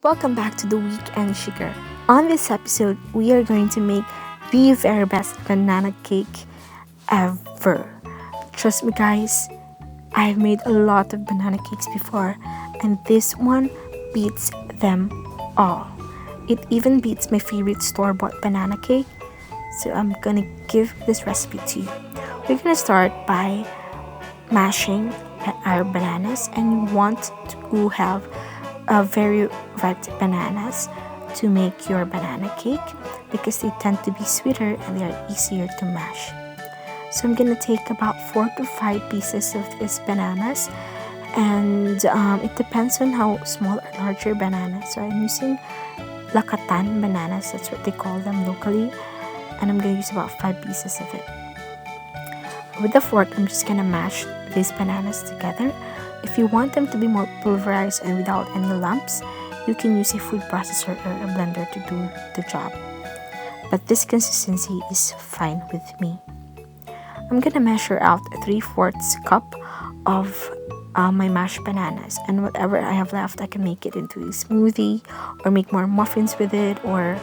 Welcome back to the Weekend Sugar. On this episode, we are going to make the very best banana cake ever. Trust me, guys, I've made a lot of banana cakes before, and this one beats them all. It even beats my favorite store bought banana cake, so I'm gonna give this recipe to you. We're gonna start by mashing our bananas, and you want to have very ripe bananas to make your banana cake because they tend to be sweeter and they are easier to mash. So I'm gonna take about 4 to 5 pieces of these bananas, and it depends on how small or large your banana. So I'm using lakatan bananas, that's what they call them locally, and I'm gonna use about 5 pieces of it. With the fork, I'm just gonna mash these bananas together. If you want them to be more pulverized and without any lumps, you can use a food processor or a blender to do the job. But this consistency is fine with me. I'm gonna measure out 3/4 cup of my mashed bananas, and whatever I have left, I can make it into a smoothie or make more muffins with it, or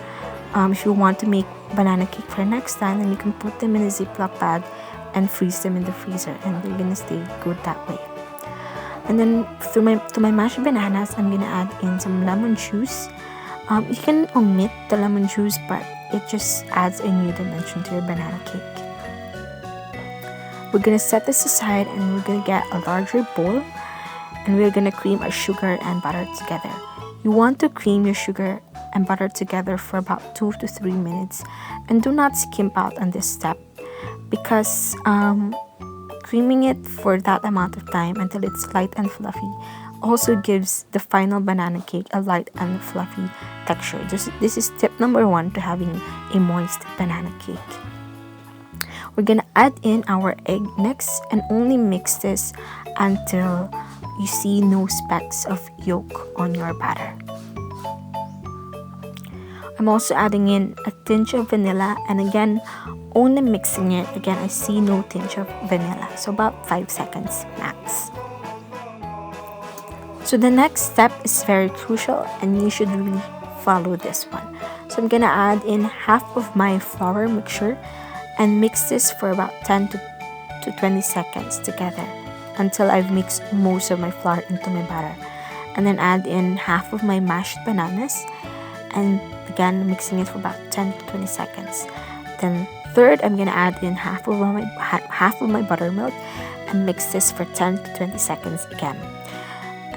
if you want to make banana cake for next time, then you can put them in a Ziploc bag and freeze them in the freezer, and they're gonna stay good that way. And then to my mashed bananas, I'm gonna add in some lemon juice. You can omit the lemon juice, but it just adds a new dimension to your banana cake. We're gonna set this aside, and we're gonna get a larger bowl, and we're gonna cream our sugar and butter together. You want to cream your sugar and butter together for about 2 to 3 minutes, and do not skimp out on this step because creaming it for that amount of time until it's light and fluffy also gives the final banana cake a light and fluffy texture. This is tip number 1 to having a moist banana cake. We're gonna add in our egg next and only mix this until you see no specks of yolk on your batter. I'm also adding in a tinge of vanilla, and again, only mixing it. Again, I see no tinge of vanilla, so about 5 seconds max. So the next step is very crucial, and you should really follow this one. So I'm gonna add in half of my flour mixture and mix this for about 10 to 20 seconds together until I've mixed most of my flour into my batter. And then add in half of my mashed bananas, and again mixing it for about 10 to 20 seconds. Then third, I'm gonna add in half of my buttermilk and mix this for 10 to 20 seconds again.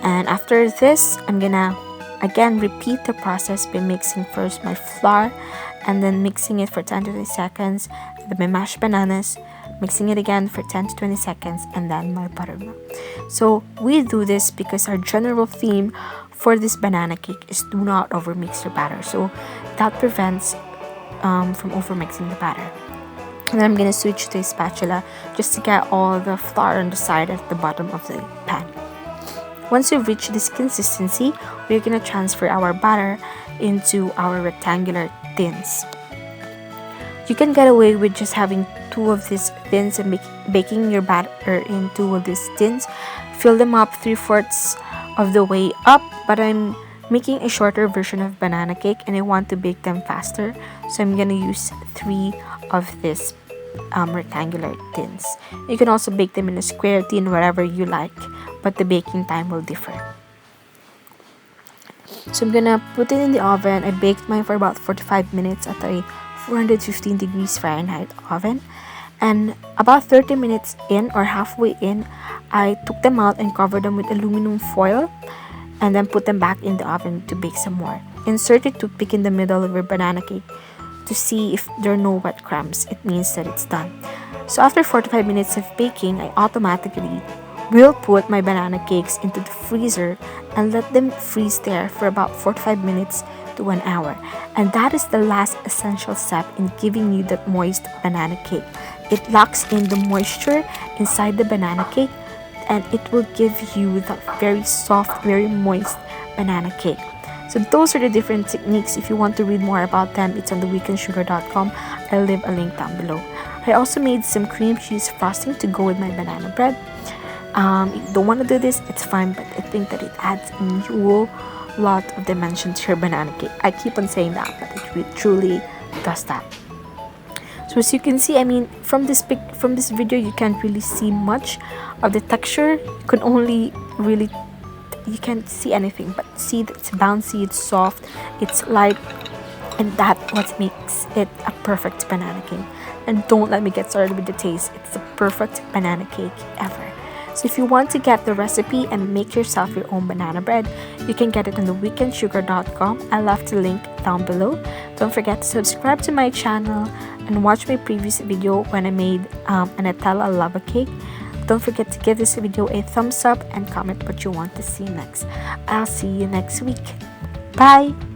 And after this, I'm gonna again repeat the process by mixing first my flour and then mixing it for 10 to 20 seconds, then my mashed bananas, mixing it again for 10 to 20 seconds, and then my buttermilk. So we do this because our general theme for this banana cake is do not overmix your batter. So that prevents from overmixing the batter. And then I'm gonna switch to a spatula just to get all the flour on the side at the bottom of the pan. Once we've reached this consistency, we're gonna transfer our batter into our rectangular tins. You can get away with just having 2 of these tins and baking your batter in 2 of these tins. Fill them up 3/4 of the way up, but I'm making a shorter version of banana cake and I want to bake them faster, so I'm gonna use 3 of these rectangular tins. You can also bake them in a square tin, whatever you like, but the baking time will differ. So I'm gonna put it in the oven. I baked mine for about 45 minutes at a 415 degrees Fahrenheit oven, and about 30 minutes in or halfway in, I took them out and covered them with aluminum foil and then put them back in the oven to bake some more. Insert a toothpick in the middle of your banana cake to see if there are no wet crumbs. It means that it's done. So after 45 minutes of baking, I automatically will put my banana cakes into the freezer and let them freeze there for about 45 minutes to 1 hour. And that is the last essential step in giving you that moist banana cake. It locks in the moisture inside the banana cake, and it will give you that very soft, very moist banana cake. So those are the different techniques. If you want to read more about them, it's on theweekendsugar.com. I'll leave a link down below. I also made some cream cheese frosting to go with my banana bread. If you don't want to do this, it's fine, but I think that it adds a new lot of dimension to your banana cake. I keep on saying that, but it truly does that. So as you can see, I mean, from this video, you can't really see much of the texture. You can only really, you can't see anything, but see that it's bouncy, it's soft, it's light, and that what makes it a perfect banana cake. And don't let me get started with the taste. It's the perfect banana cake ever. So if you want to get the recipe and make yourself your own banana bread, you can get it on theweekendsugar.com. I left the link down below. Don't forget to subscribe to my channel and watch my previous video when I made a Nutella lava cake. Don't forget to give this video a thumbs up and comment what you want to see next. I'll see you next week. Bye!